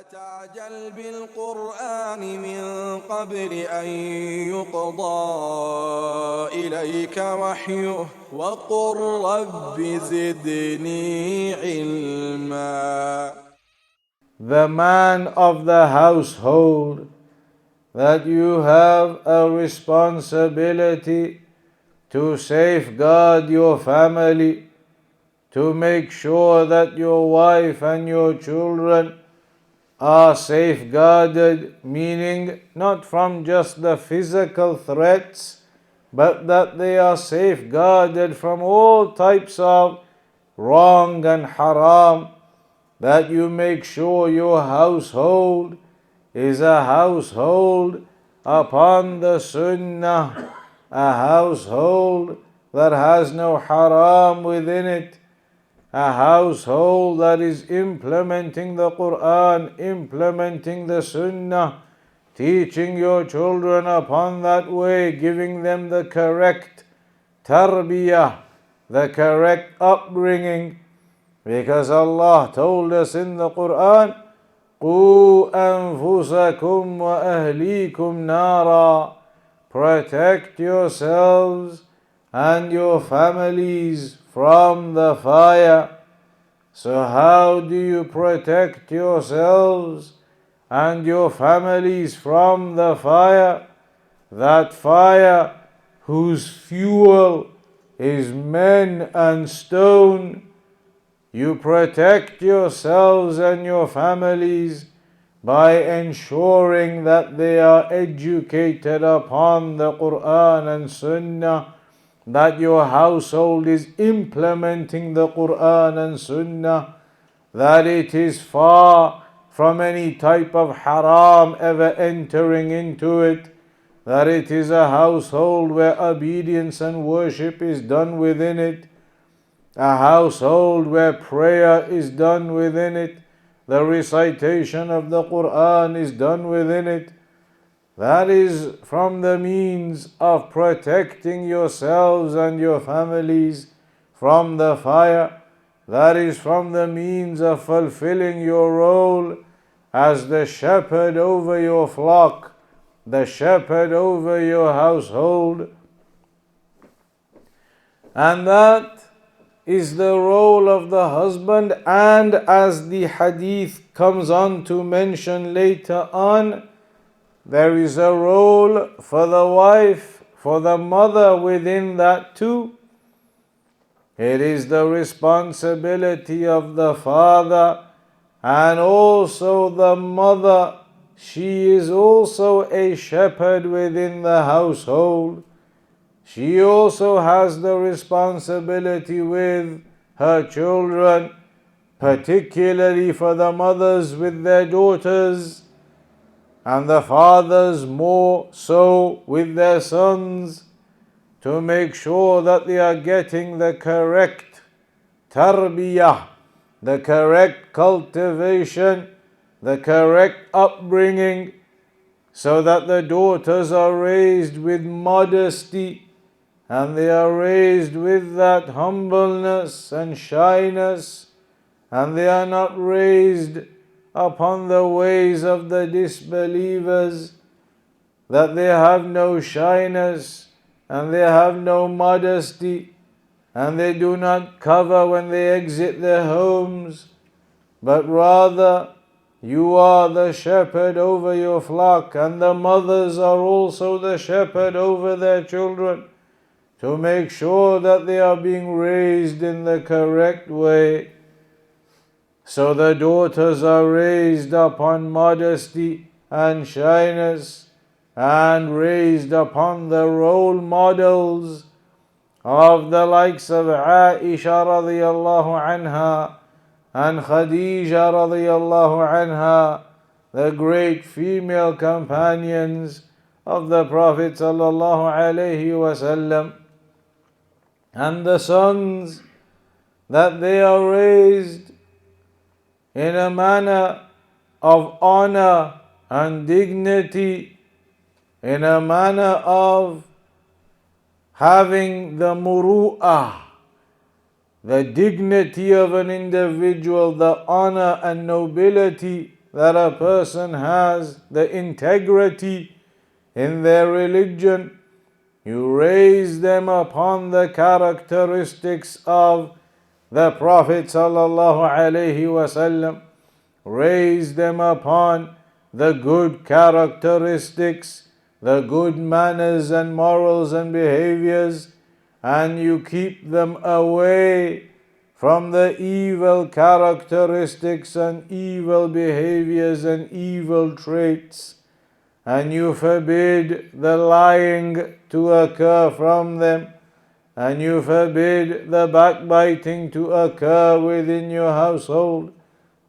تعجل بالقرآن من قبل أن يقضى إليك وحيه وقل رب زدني علما. The man of the household, that you have a responsibility to safeguard your family, to make sure that your wife and your children are safeguarded, meaning not from just the physical threats, but that they are safeguarded from all types of wrong and haram, that you make sure your household is a household upon the sunnah, a household that has no haram within it, a household that is implementing the Quran, implementing the Sunnah, teaching your children upon that way, giving them the correct tarbiyah, the correct upbringing. Because Allah told us in the Quran, قُوا أَنفُسَكُمْ وَأَهْلِيكُمْ نَارًا, protect yourselves and your families from the fire. So how do you protect yourselves and your families from the fire? That fire whose fuel is men and stone. You protect yourselves and your families by ensuring that they are educated upon the Quran and Sunnah, that your household is implementing the Quran and Sunnah, that it is far from any type of haram ever entering into it, that it is a household where obedience and worship is done within it, a household where prayer is done within it, the recitation of the Quran is done within it. That is from the means of protecting yourselves and your families from the fire. That is from the means of fulfilling your role as the shepherd over your flock, the shepherd over your household. And that is the role of the husband, and as the hadith comes on to mention later on, there is a role for the wife, for the mother within that too. It is the responsibility of the father and also the mother. She is also a shepherd within the household. She also has the responsibility with her children, particularly for the mothers with their daughters, and the fathers more so with their sons, to make sure that they are getting the correct tarbiyah, the correct cultivation, the correct upbringing, so that the daughters are raised with modesty and they are raised with that humbleness and shyness, and they are not raised upon the ways of the disbelievers, that they have no shyness and they have no modesty, and they do not cover when they exit their homes, but rather you are the shepherd over your flock, and the mothers are also the shepherd over their children, to make sure that they are being raised in the correct way. So the daughters are raised upon modesty and shyness, and raised upon the role models of the likes of Aisha radiallahu anha and Khadija radiallahu anha, the great female companions of the Prophet sallallahu alaihi wasallam. And the sons, that they are raised in a manner of honor and dignity, in a manner of having the muru'ah, the dignity of an individual, the honor and nobility that a person has the integrity in their religion. You raise them upon the characteristics of the Prophet sallallahu alaihi wasallam. Raise them upon the good characteristics, the good manners and morals and behaviors, and you keep them away from the evil characteristics and evil behaviors and evil traits, and you forbid the lying to occur from them, and you forbid the backbiting to occur within your household,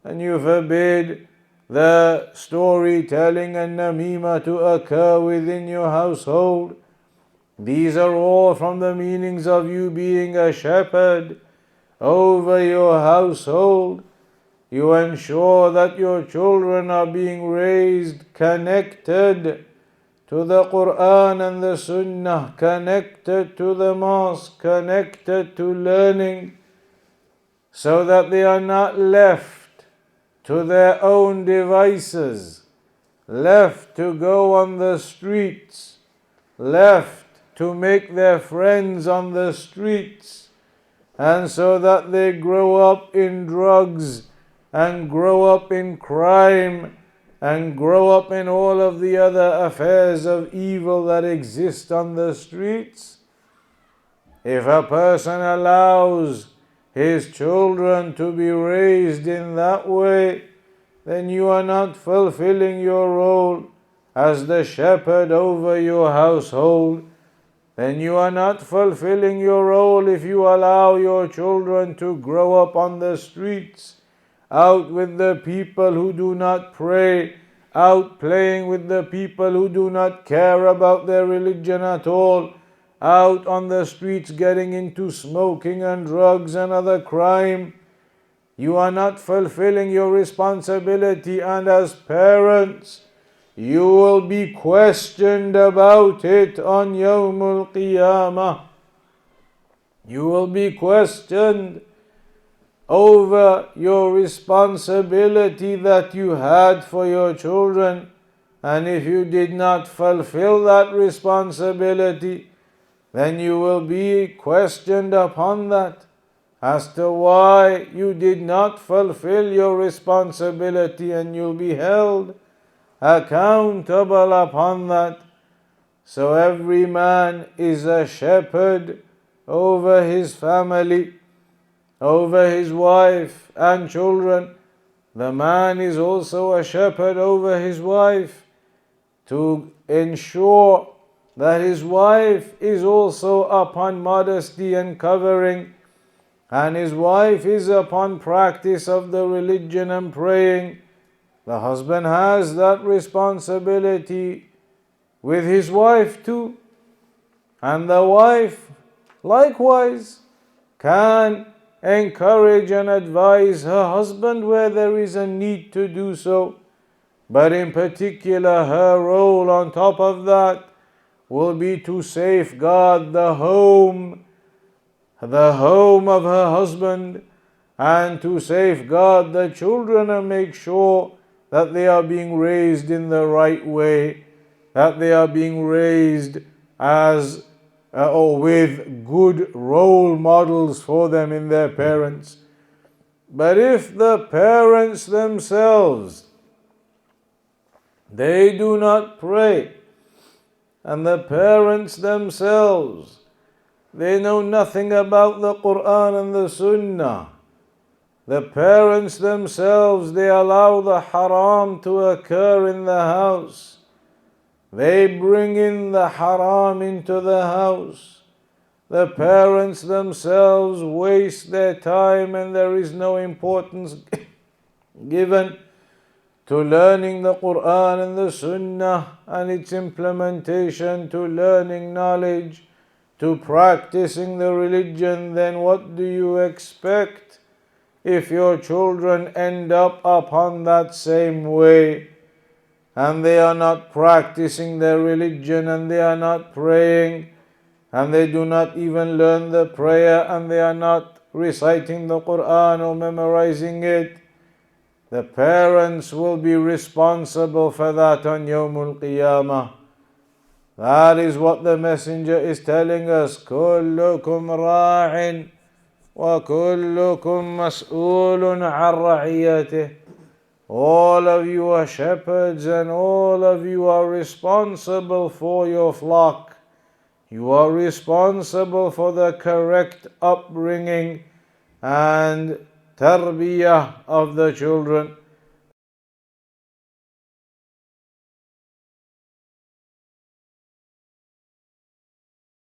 and you forbid the storytelling and namima to occur within your household. These are all from the meanings of you being a shepherd over your household. You ensure that your children are being raised connected to the Quran and the Sunnah, connected to the mosque, connected to learning, so that they are not left to their own devices, left to go on the streets, left to make their friends on the streets, and so that they grow up in drugs and grow up in crime and grow up in all of the other affairs of evil that exist on the streets. If a person allows his children to be raised in that way, then you are not fulfilling your role as the shepherd over your household. Then you are not fulfilling your role if you allow your children to grow up on the streets, out with the people who do not pray, out playing with the people who do not care about their religion at all, out on the streets getting into smoking and drugs and other crime. You are not fulfilling your responsibility, and as parents, you will be questioned about it on Yawmul Qiyamah. You will be questioned over your responsibility that you had for your children, and if you did not fulfill that responsibility, then you will be questioned upon that as to why you did not fulfill your responsibility, and you'll be held accountable upon that. So every man is a shepherd over his family, over his wife and children. The man is also a shepherd over his wife to ensure that his wife is also upon modesty and covering, and his wife is upon practice of the religion and praying. The husband has that responsibility with his wife too, and the wife likewise can encourage and advise her husband where there is a need to do so, but in particular her role on top of that will be to safeguard the home of her husband, and to safeguard the children and make sure that they are being raised in the right way, that they are being raised as or with good role models for them in their parents. But if the parents themselves, they do not pray, and the parents themselves, they know nothing about the Quran and the Sunnah, the parents themselves, they allow the haram to occur in the house. They bring in the haram into the house. The parents themselves waste their time, and there is no importance given to learning the Quran and the Sunnah and its implementation, to learning knowledge, to practicing the religion. Then what do you expect if your children end up upon that same way, and they are not practicing their religion, and they are not praying, and they do not even learn the prayer, and they are not reciting the Quran or memorizing it? The parents will be responsible for that on Yawmul Qiyamah. That is what the Messenger is telling us. كُلُّكُمْ رَاعٍ وَكُلُّكُمْ مَسْئُولٌ عَنْ رَعِيَّتِهِ. All of you are shepherds and all of you are responsible for your flock. You are responsible for the correct upbringing and tarbiyah of the children.